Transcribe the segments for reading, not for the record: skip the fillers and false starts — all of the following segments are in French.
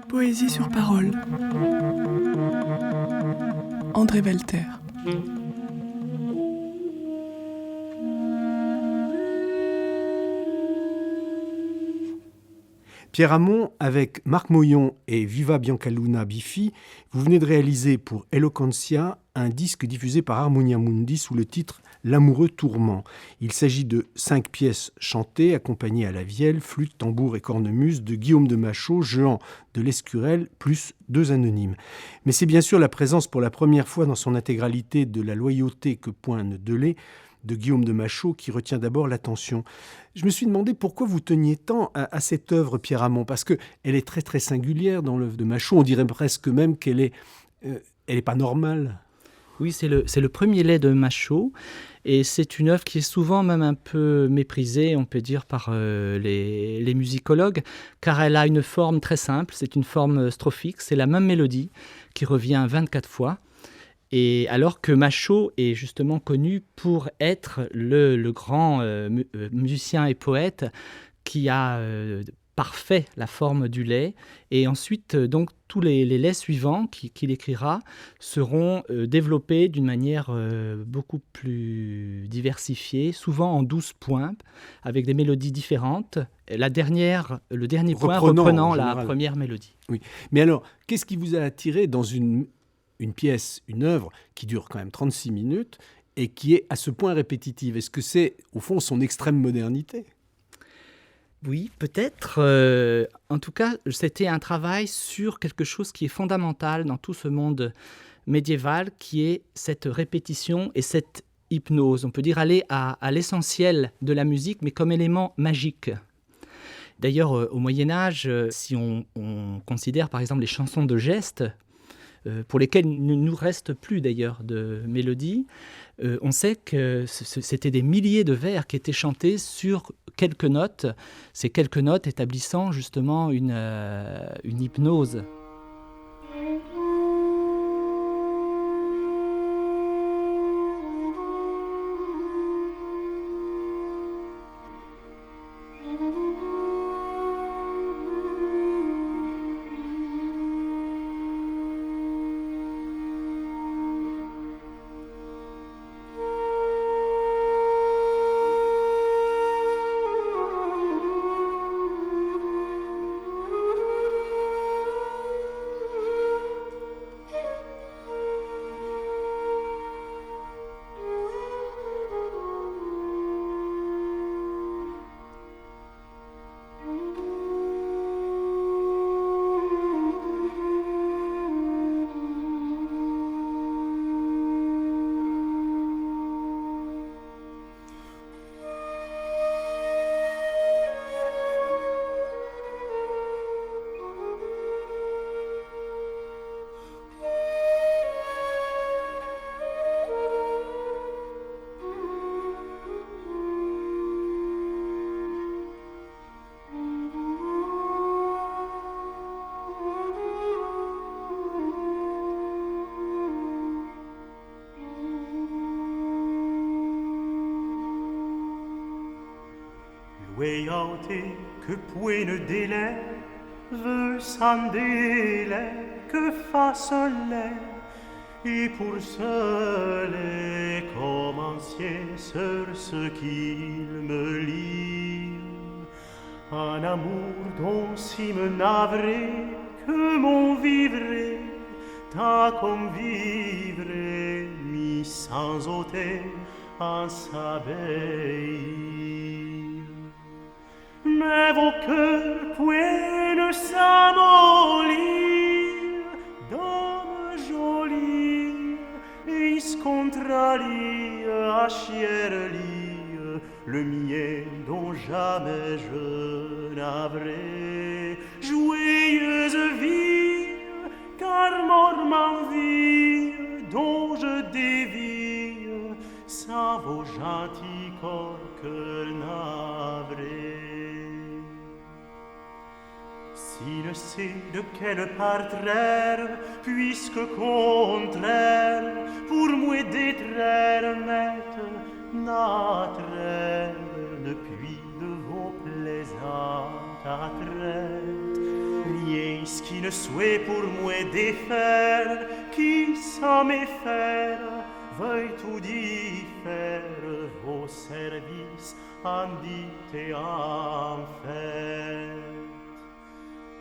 Poésie sur parole. André Walter. Pierre Hamon, avec Marc Moyon et Viva Biancaluna Biffi, vous venez de réaliser pour Eloquentia un disque diffusé par Harmonia Mundi sous le titre L'amoureux tourment. Il s'agit de 5 pièces chantées, accompagnées à la vielle, flûte, tambour et cornemuse de Guillaume de Machaut, Jehan de l'Escurel, plus 2 anonymes. Mais c'est bien sûr la présence pour la première fois dans son intégralité de La loyauté que poigne Delay de Guillaume de Machaut qui retient d'abord l'attention. Je me suis demandé pourquoi vous teniez tant à cette œuvre, Pierre Hamon, parce qu'elle est très très singulière dans l'œuvre de Machaut. On dirait presque même qu'elle est pas normale. Oui, c'est le premier lait de Machaut, et c'est une œuvre qui est souvent même un peu méprisée, on peut dire, par les musicologues, car elle a une forme très simple, c'est une forme strophique, c'est la même mélodie qui revient 24 fois. Et alors que Machaut est justement connu pour être le grand musicien et poète qui a parfait la forme du lait. Et ensuite, donc, tous les laits suivants qu'il écrira seront développés d'une manière beaucoup plus diversifiée, souvent en 12 points, avec des mélodies différentes. Le dernier point reprenant la première mélodie. Oui. Mais alors, qu'est-ce qui vous a attiré dans une pièce, une œuvre qui dure quand même 36 minutes et qui est à ce point répétitive? Est-ce que c'est, au fond, son extrême modernité ? Oui, peut-être. En tout cas, c'était un travail sur quelque chose qui est fondamental dans tout ce monde médiéval, qui est cette répétition et cette hypnose. On peut dire aller à l'essentiel de la musique, mais comme élément magique. D'ailleurs, au Moyen-Âge, si on considère par exemple les chansons de geste, pour lesquels il ne nous reste plus d'ailleurs de mélodies, on sait que c'était des milliers de vers qui étaient chantés sur quelques notes, ces quelques notes établissant justement une hypnose. Loyauté que poigne délai veut sans délai que fasse un lait, et pour ce lait commencier sur ce qu'il me lie, un amour dont si me navré que mon vivre t'a comme vivre mis sans ôter en s'abeille. Mais vos cœurs poignent s'amollir, d'hommes jolis, et se contrarient à chierlir le mien dont jamais je n'avrai. Joyeuse vie, car mort m'envie, dont je dévie, sans vos gentils corps que navrés. Si ne sais de quel partraire, puisque contraire, pour moi détraire, maître, n'attraire, depuis de vos plaisantes attraites, rien ce qui ne souhaite pour moi défaire, qui sans méfaire veuille tout d'y faire au service en dit et en fait.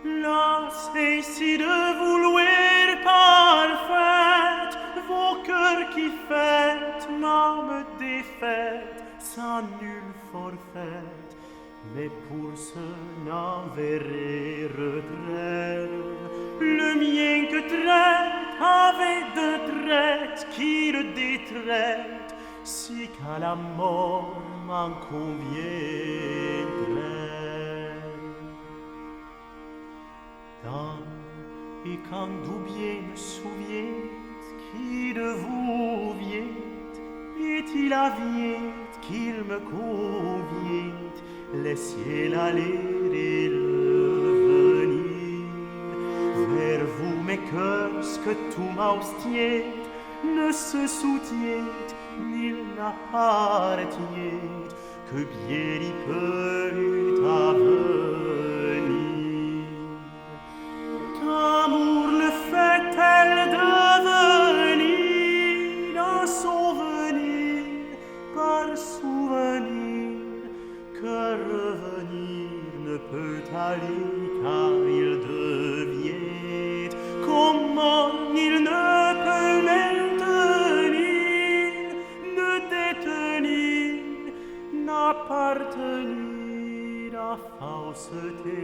Lassez si de vouloir parfaite vos cœurs qui fêtent m'âme défaite sans nul forfait, mais pour ce n'enverrai retraite. Le mien que traite avait de traite qui le détraite, si qu'à la mort m'en conviendrait. Tant et quand d'où bien me souviens qui de vous vient, est-il à viette qu'il me convient, les ciels aller et le venir. Vers vous mes cœurs, ce que tout m'austient, ne se soutient, ni n'appartient, que bien y peut avenir. Qu'amour le fait-elle devenir dans son venir, par souvenir, que revenir ne peut aller car il devient. Comment il ne peut maintenir, ne détenir, n'appartenir à fausseté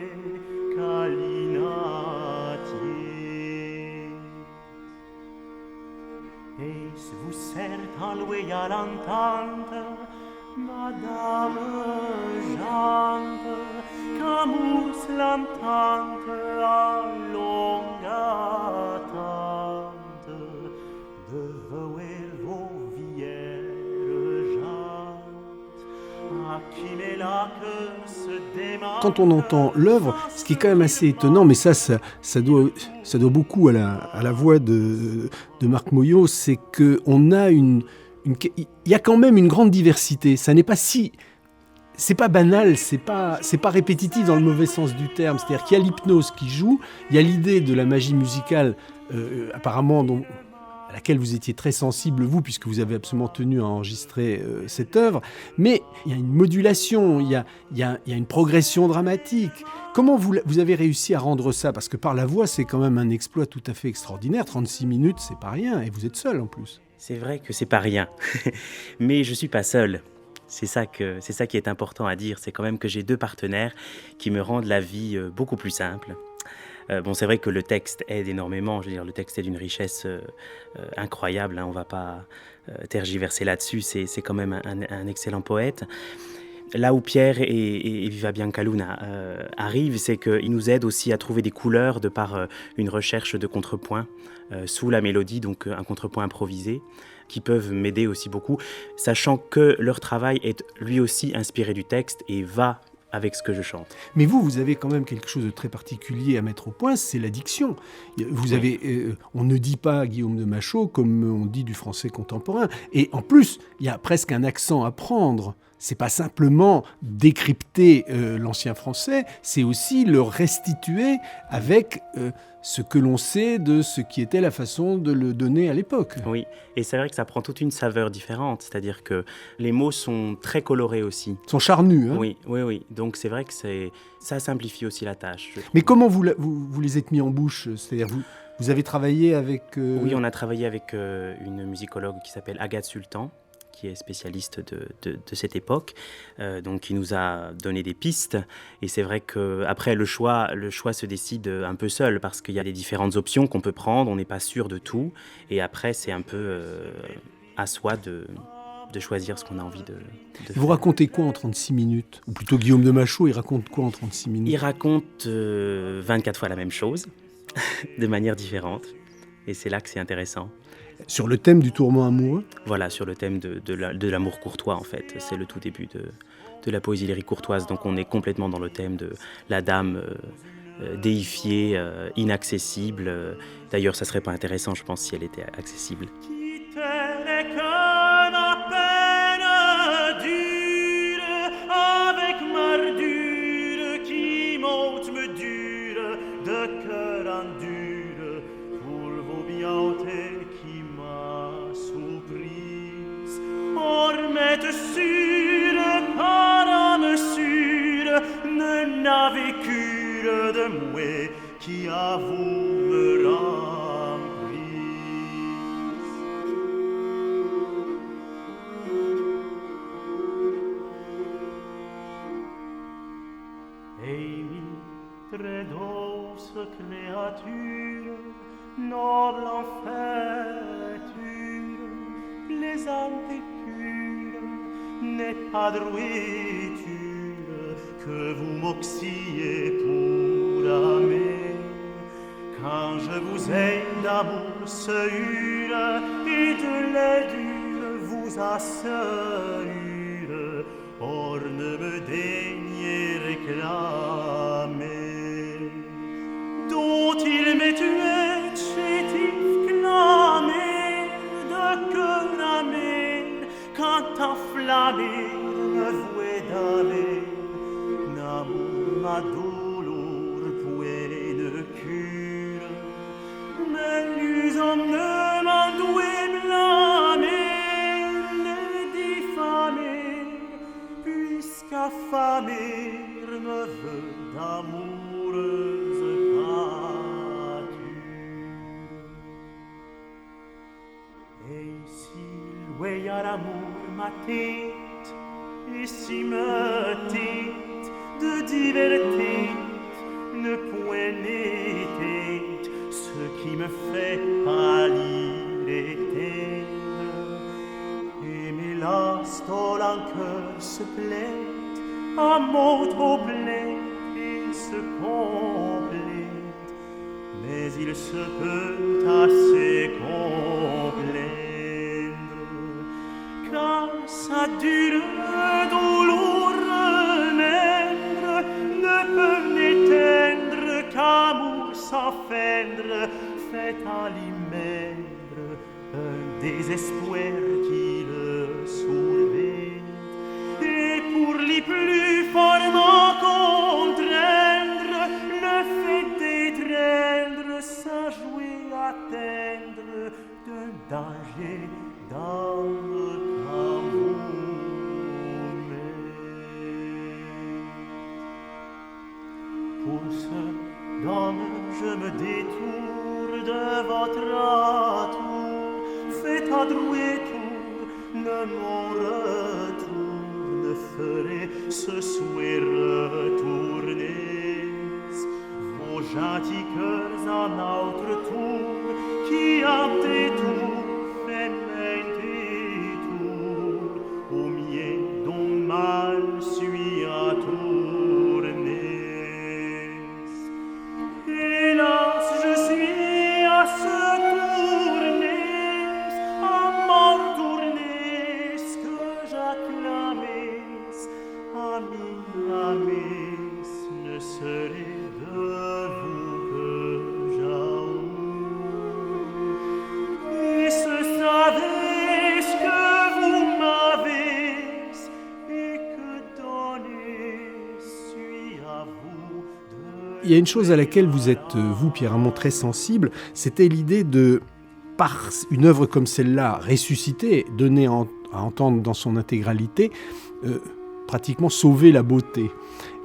qu'à l'inatier. Et vous certes en loyale entente, Madame Jante, qu'amour l'entente à longue attente, de voir vos vieilles jantes, à qui les lacs se démarquent. Quand on entend l'œuvre, ce qui est quand même assez étonnant, mais ça doit beaucoup à la voix de Marc Moyau, c'est qu'on a il y a quand même une grande diversité. Ça n'est pas c'est pas banal, c'est pas répétitif dans le mauvais sens du terme. C'est-à-dire qu'il y a l'hypnose qui joue, il y a l'idée de la magie musicale, apparemment à laquelle vous étiez très sensible, vous, puisque vous avez absolument tenu à enregistrer cette œuvre. Mais il y a une modulation, il y a une progression dramatique. Comment vous avez réussi à rendre ça ? Parce que par la voix, c'est quand même un exploit tout à fait extraordinaire. 36 minutes, c'est pas rien, et vous êtes seul en plus. C'est vrai que c'est pas rien, mais je suis pas seul. C'est ça qui est important à dire, c'est quand même que j'ai 2 partenaires qui me rendent la vie beaucoup plus simple. Bon, c'est vrai que le texte aide énormément, je veux dire, le texte est d'une richesse incroyable, hein, on va pas tergiverser là-dessus, c'est quand même un excellent poète. Là où Pierre et Viva Biancaluna arrivent, c'est qu'ils nous aident aussi à trouver des couleurs de par une recherche de contrepoint sous la mélodie, donc un contrepoint improvisé, qui peuvent m'aider aussi beaucoup, sachant que leur travail est lui aussi inspiré du texte et va avec ce que je chante. Mais vous avez quand même quelque chose de très particulier à mettre au point, c'est la diction. Vous avez, on ne dit pas Guillaume de Machaut comme on dit du français contemporain. Et en plus, il y a presque un accent à prendre. C'est pas simplement décrypter l'ancien français, c'est aussi le restituer avec ce que l'on sait de ce qui était la façon de le donner à l'époque. Oui, et c'est vrai que ça prend toute une saveur différente, c'est-à-dire que les mots sont très colorés aussi. Ils sont charnus, hein ? Oui. Donc c'est vrai que ça simplifie aussi la tâche. Mais comment vous les êtes mis en bouche ? C'est-à-dire vous avez travaillé avec... Oui, on a travaillé avec une musicologue qui s'appelle Agathe Sultan, qui est spécialiste de cette époque, donc qui nous a donné des pistes. Et c'est vrai qu'après, le choix se décide un peu seul, parce qu'il y a des différentes options qu'on peut prendre, on n'est pas sûr de tout. Et après, c'est un peu à soi de choisir ce qu'on a envie de faire. Vous racontez quoi en 36 minutes ? Ou plutôt Guillaume de Machaut, il raconte quoi en 36 minutes ? Il raconte 24 fois la même chose, de manière différente. Et c'est là que c'est intéressant. Sur le thème du tourment amoureux ? Voilà, sur le thème de l'amour courtois, en fait. C'est le tout début de la poésie lyrique courtoise. Donc on est complètement dans le thème de la dame déifiée, inaccessible. D'ailleurs, ça serait pas intéressant, je pense, si elle était accessible. Avec mardure qui monte me dure de cœur en endure pour vos bientés qui m'a surprise. Ormette sûre, par mesure, ne n'avez cure de moi qui à vous me remplis. Amy, très douce créature, noble en fêture, plaisante et pure, n'est pas droiture que vous m'oxyez pour aimer. Quand je vous ai d'amour sûre et de laidure vous assure, or ne me daignez réclamer. Dont il m'est tué, chétif clamé, de cœur amène, quand enflammé me vouait d'aller, d'amour ma douleur point de cure. Mais l'usant ne m'en douait blâmer, ne diffamer, puisqu'affamé me veut d'amoureuse pâture. Et si loué à l'amour ma tête, et si me tête de divertit, ne point n'était ce qui me fait pâlir et teindre. Et mes lastol en cœur se plaît, à mot au plaît et se complète, mais il se peut assez complaindre, car sa dure douleur remèndre ne peut n'éteindre qu'amour sans feindre, fait à l'imèndre un désespoir qui le soulevait, et pour les plus forts contraindre, le fait d'étreindre, ça jouer atteindre d'un danger d'âme qu'à vous pour ce d'homme je me détourne de votre atour, faites à drouet tour, ne mon retour ne ferait ce souhait retourner. Vos gentils cœurs en autre tour, qui à détour fait main détour, au mien dont mal suis à tourner. Hélas, je suis à ce tourner, à mort tourner, ce que j'acclamais, ami, ne serait de vous que j'aoue. Et ce savez ce que vous m'avez, et que donner suis à vous de... Il y a une chose à laquelle vous êtes, vous, Pierre Amont, très sensible, c'était l'idée de, par une œuvre comme celle-là, ressusciter, donner à entendre dans son intégralité, pratiquement sauver la beauté.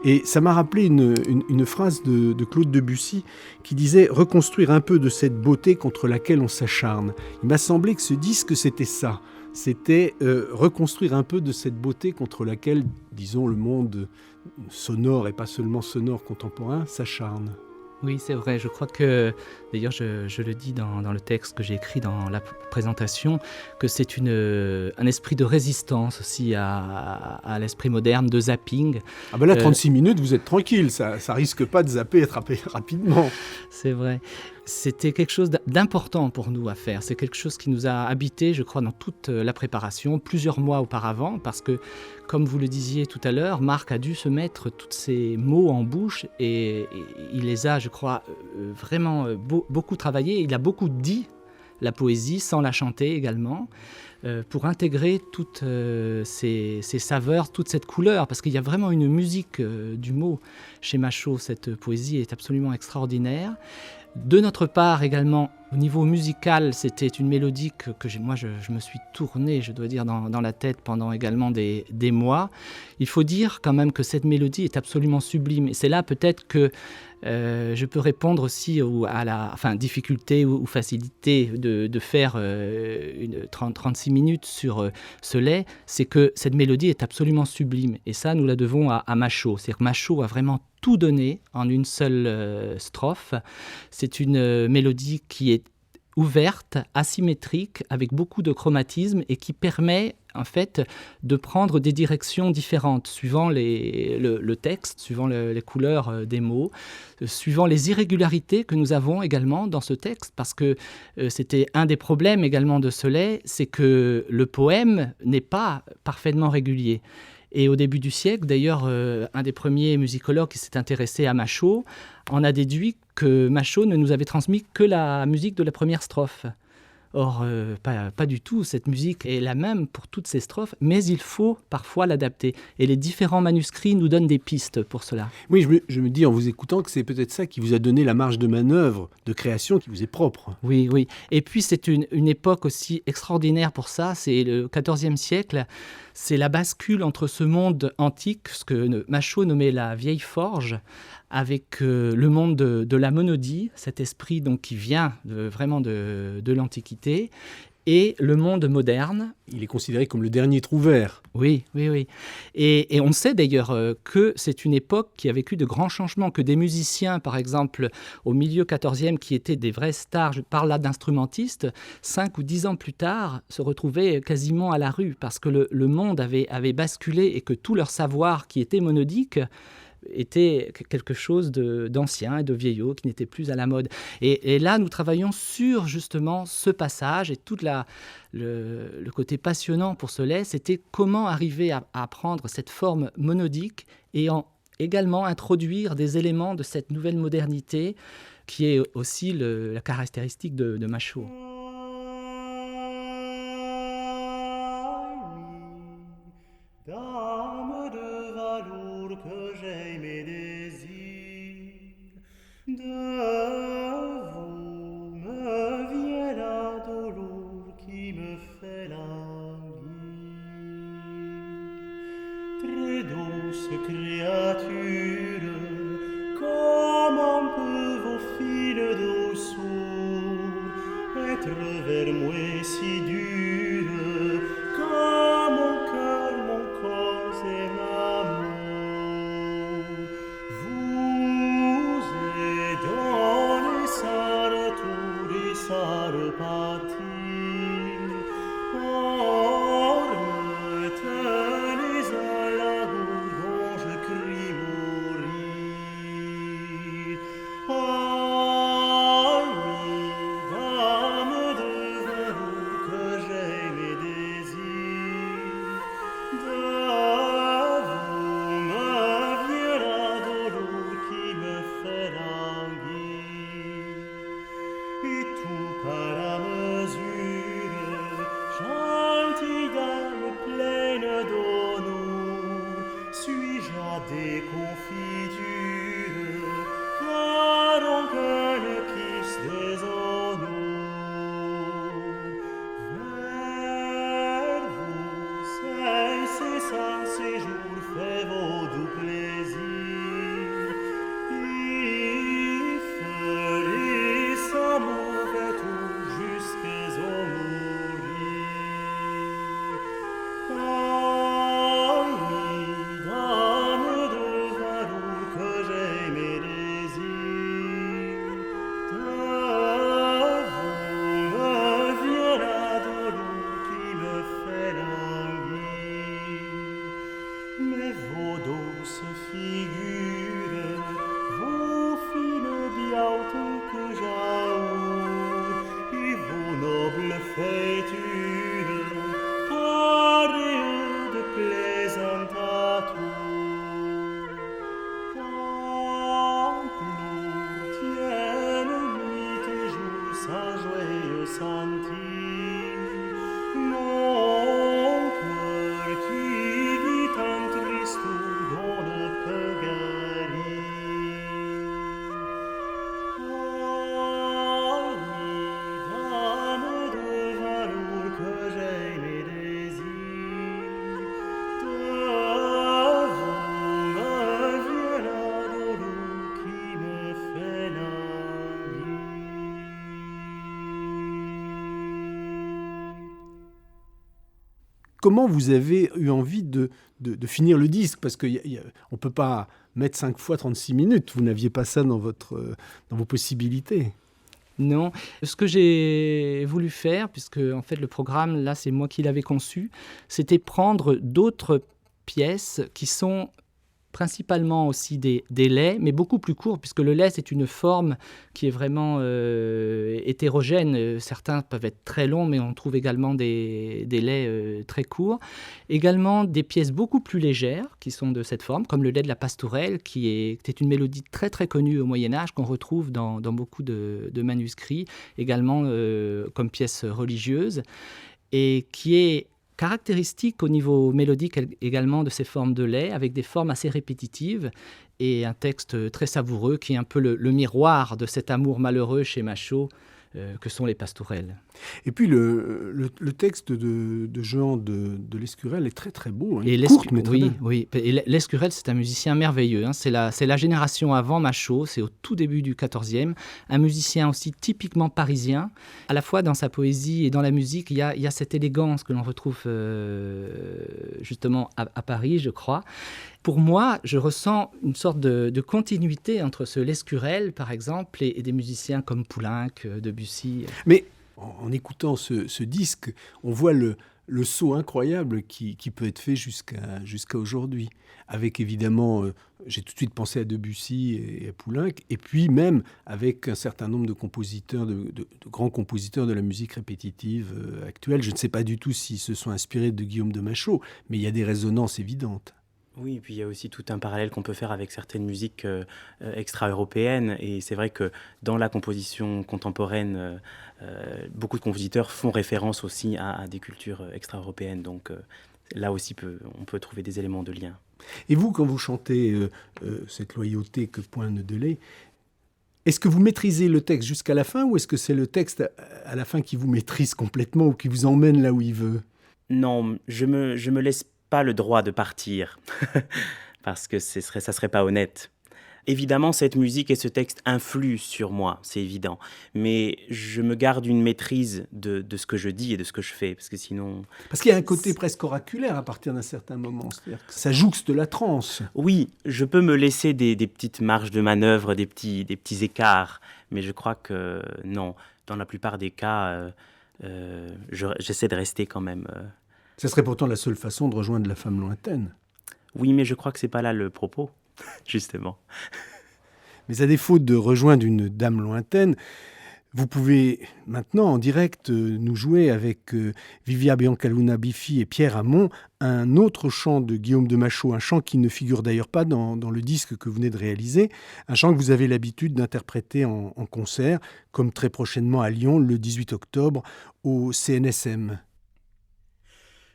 Et ça m'a rappelé une phrase de Claude Debussy qui disait « reconstruire un peu de cette beauté contre laquelle on s'acharne ». Il m'a semblé que ce disque, c'était ça. C'était reconstruire un peu de cette beauté contre laquelle, disons, le monde sonore, et pas seulement sonore contemporain, s'acharne. Oui, c'est vrai. Je crois que, d'ailleurs, je le dis dans le texte que j'ai écrit dans la présentation, que c'est un esprit de résistance aussi à l'esprit moderne, de zapping. Ah ben là, 36 minutes, vous êtes tranquille, ça risque pas de zapper rapidement. C'est vrai. C'était quelque chose d'important pour nous à faire. C'est quelque chose qui nous a habités, je crois, dans toute la préparation, plusieurs mois auparavant, parce que, comme vous le disiez tout à l'heure, Marc a dû se mettre tous ces mots en bouche et il les a, je crois, vraiment beaucoup travaillés. Il a beaucoup dit la poésie, sans la chanter également, pour intégrer toutes ces saveurs, toute cette couleur, parce qu'il y a vraiment une musique du mot chez Machaut. Cette poésie est absolument extraordinaire. De notre part également, au niveau musical, c'était une mélodie que je me suis tourné, je dois dire, dans la tête pendant également des mois. Il faut dire quand même que cette mélodie est absolument sublime. Et c'est là peut-être que je peux répondre aussi à la difficulté ou facilité de faire 36 minutes sur Soleil, c'est que cette mélodie est absolument sublime. Et ça, nous la devons à Machaut. C'est-à-dire que Machaut a vraiment tout donné en une seule strophe. C'est une mélodie qui est ouverte, asymétrique, avec beaucoup de chromatisme et qui permet en fait de prendre des directions différentes suivant le texte, suivant les couleurs des mots, suivant les irrégularités que nous avons également dans ce texte, parce que c'était un des problèmes également de Soleil, c'est que le poème n'est pas parfaitement régulier. Et au début du siècle, d'ailleurs, un des premiers musicologues qui s'est intéressé à Machaut en a déduit que Machaut ne nous avait transmis que la musique de la première strophe. Or, pas du tout, cette musique est la même pour toutes ces strophes, mais il faut parfois l'adapter. Et les différents manuscrits nous donnent des pistes pour cela. Oui, je me dis en vous écoutant que c'est peut-être ça qui vous a donné la marge de manœuvre, de création qui vous est propre. Oui, oui. Et puis c'est une époque aussi extraordinaire pour ça, c'est le XIVe siècle. C'est la bascule entre ce monde antique, ce que Machaut nommait la vieille forge, avec le monde de la monodie, cet esprit donc, qui vient vraiment de l'Antiquité, et le monde moderne. Il est considéré comme le dernier trouvère. Oui, oui, oui. Et on sait d'ailleurs que c'est une époque qui a vécu de grands changements, que des musiciens, par exemple, au milieu XIVe, qui étaient des vrais stars, je parle là d'instrumentistes, 5 ou 10 ans plus tard, se retrouvaient quasiment à la rue, parce que le monde avait basculé et que tout leur savoir qui était monodique était quelque chose d'ancien et de vieillot qui n'était plus à la mode. Et là, nous travaillons sur justement ce passage et tout le côté passionnant pour Soleil, c'était comment arriver à prendre cette forme monodique et également introduire des éléments de cette nouvelle modernité qui est aussi la caractéristique de Machaut. Dame de velours que j'ai mes désirs, de vous me vient la douleur qui me fait languir. Très douce créature, comment peuvent vos fines douceurs être vers moi si dures, comme mon cœur, mon corps et l'amour. Vous êtes donné sa retour et sa repartie. Or, me tenez à la boue dont je crie mourir. Ah oui, dame de velours que j'ai mes désirs, de vous me vient la douleur qui me fait languir. Et tout par la mesure, gentille dame pleine d'honneur, suis-je à des confitures, car aucun kiss des honneurs. Vers vous, c'est sans séjour, fait vos doux plaisirs. Il ferait sa mauvais tour jusqu'à mourir. Ah oui, dame de velours que j'ai mes désirs, de vous me vient la douleur qui me fait languir. Mais vos douces figures, vos fines biautés que j'aoure, et vos nobles faitures, pareilles de plaisante atour. Quand plour tiennent nuit et jour sa joyeux sentir, mon cœur qui vit en tristou dont ne peut guérir. Ah comment vous avez eu envie de finir le disque? Parce qu'on ne peut pas mettre 5 fois 36 minutes. Vous n'aviez pas ça dans vos possibilités. Non, ce que j'ai voulu faire, puisque en fait le programme, là c'est moi qui l'avais conçu, c'était prendre d'autres pièces qui sont principalement aussi des laits, mais beaucoup plus courts, puisque le lait, c'est une forme qui est vraiment hétérogène. Certains peuvent être très longs, mais on trouve également des laits très courts. Également, des pièces beaucoup plus légères, qui sont de cette forme, comme le lait de la pastourelle, qui est une mélodie très très connue au Moyen-Âge, qu'on retrouve dans beaucoup de manuscrits, également comme pièce religieuse, et qui est caractéristique au niveau mélodique également de ces formes de lait, avec des formes assez répétitives et un texte très savoureux qui est un peu le miroir de cet amour malheureux chez Machaut que sont les pastourelles. Et puis le texte de Jehan de Lescurel est très très beau, hein. Et Courte, mais très oui, bien. oui. Et Lescurel, c'est un musicien merveilleux, hein. C'est la génération avant Machaut, c'est au tout début du XIVe, un musicien aussi typiquement parisien. À la fois dans sa poésie et dans la musique, il y a cette élégance que l'on retrouve justement à Paris, je crois. Pour moi, je ressens une sorte de continuité entre ce Lescurel, par exemple, et des musiciens comme Poulenc, Debussy. Mais en écoutant ce disque, on voit le saut incroyable qui peut être fait jusqu'à aujourd'hui. Avec évidemment, j'ai tout de suite pensé à Debussy et à Poulenc, et puis même avec un certain nombre de compositeurs, de grands compositeurs de la musique répétitive actuelle. Je ne sais pas du tout s'ils se sont inspirés de Guillaume de Machaut, mais il y a des résonances évidentes. Oui, et puis il y a aussi tout un parallèle qu'on peut faire avec certaines musiques extra-européennes. Et c'est vrai que dans la composition contemporaine, beaucoup de compositeurs font référence aussi à des cultures extra-européennes. Donc là aussi, on peut trouver des éléments de lien. Et vous, quand vous chantez cette loyauté que pointe Delay, est-ce que vous maîtrisez le texte jusqu'à la fin, ou est-ce que c'est le texte à la fin qui vous maîtrise complètement ou qui vous emmène là où il veut? Non, je me laisse pas le droit de partir, parce que ça serait pas honnête. Évidemment, cette musique et ce texte influent sur moi, c'est évident. Mais je me garde une maîtrise de ce que je dis et de ce que je fais, parce que sinon... Parce qu'il y a un côté presque oraculaire à partir d'un certain moment, c'est-à-dire que ça jouxte la transe. Oui, je peux me laisser des petites marges de manœuvre, des petits écarts, mais je crois que non, dans la plupart des cas, j'essaie de rester quand même... Ce serait pourtant la seule façon de rejoindre la femme lointaine. Oui, mais je crois que c'est pas là le propos, justement. Mais à défaut de rejoindre une dame lointaine, vous pouvez maintenant en direct nous jouer avec Vivia Biancaluna Biffi et Pierre Hamon un autre chant de Guillaume de Machaut, un chant qui ne figure d'ailleurs pas dans le disque que vous venez de réaliser, un chant que vous avez l'habitude d'interpréter en concert, comme très prochainement à Lyon le 18 octobre au CNSM.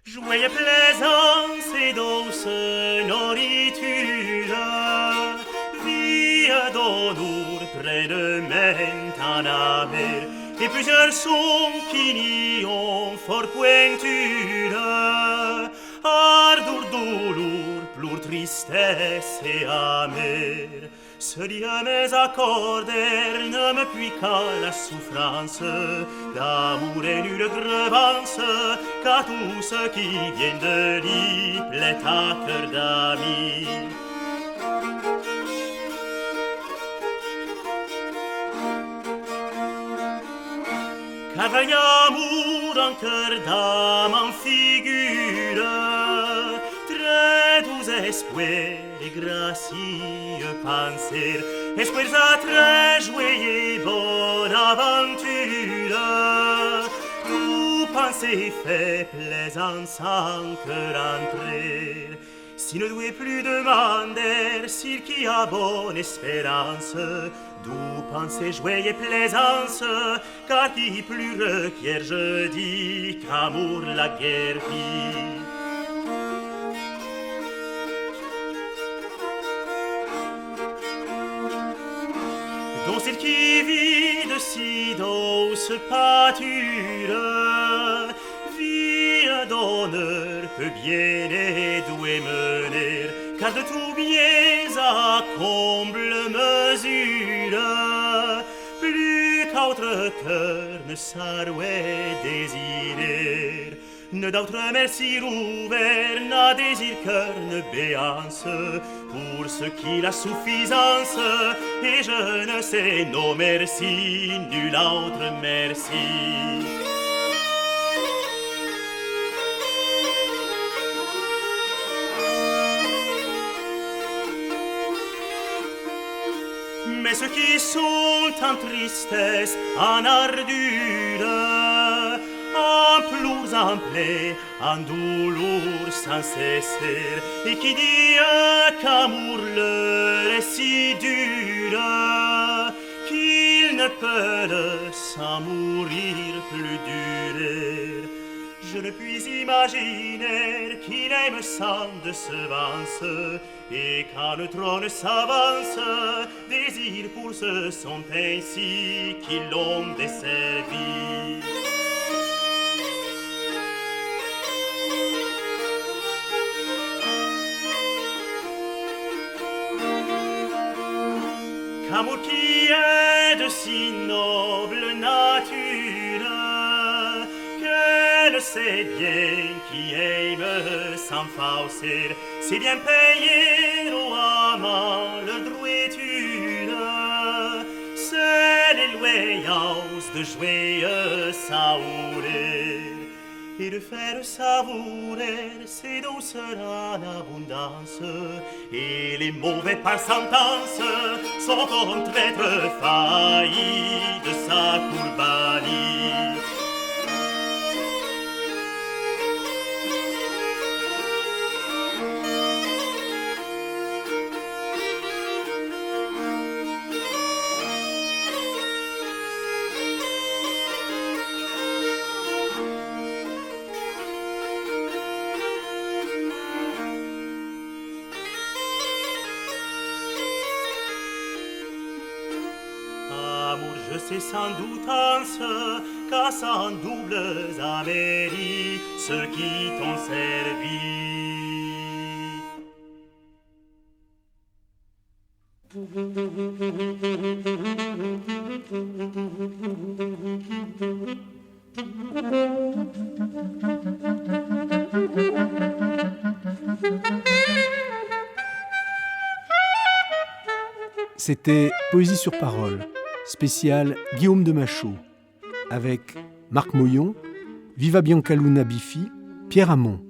Joyeux plaisance et douce nourriture, via d'honneur près de Mentanamer, et plusieurs sons qui n'y ont fort pointure, ardeur, douleur, plure, tristesse et amère. Ce Dieu mes accordèrent ne me puis qu'à la souffrance d'amour et nulle grevance, qu'à tout ce qui vient de lui plaît à cœur d'amis. Car un amour en cœur d'âme en figure, très doux espoir et gracieux penser, espoirs à très joyeux bonne aventure, tout penser fait plaisance en cœur entrer. Si ne doit plus demander, s'il qui a bonne espérance, d'où penser joie et plaisance, car qui plus requiert, je dis, qu'amour la guérit. Donc celle qui vit de si douce pâture, vie d'honneur peut bien et doué mener, car de tout bien à comble mesure, plus qu'autre cœur ne s'arrouait désirer. Ne d'autre merci rouvert, n'a désir cœur ne béance, pour ce qui la suffisance, et je ne sais non merci, nul autre merci. Mais ceux qui sont en tristesse, en ardure, en plours, en plaies, en douleur sans cesser, et qui dit qu'amour leur est si dur, qu'il ne peut sans mourir plus durer. Je ne puis imaginer qu'il aime sans décevance, et quand le trône s'avance, désir pour ce sont ainsi qui l'ont desservi. Qu'amour qui est de si noble nature, qu'elle sait bien qui aime sans fausser, c'est bien payer au amant le droiture, c'est les loyauses de jouer savourer, et de faire savourer ses douceurs en abondance, et les mauvais par sentence sont contre être faillis de sa courbanie. C'est sans doutance qu'à sans doubles améries ceux qui t'ont servi. C'était Poésie sur parole, spécial Guillaume de Machaut, avec Marc Moyon, Viva Biancaluna Biffi, Pierre Hamon,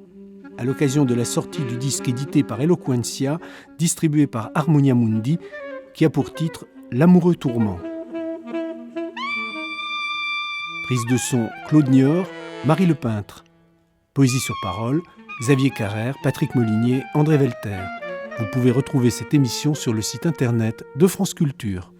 à l'occasion de la sortie du disque édité par Eloquentia, distribué par Harmonia Mundi, qui a pour titre L'amoureux tourment. Prise de son Claude Niort, Marie Le Peintre. Poésie sur parole, Xavier Carrère, Patrick Molinier, André Velter. Vous pouvez retrouver cette émission sur le site internet de France Culture.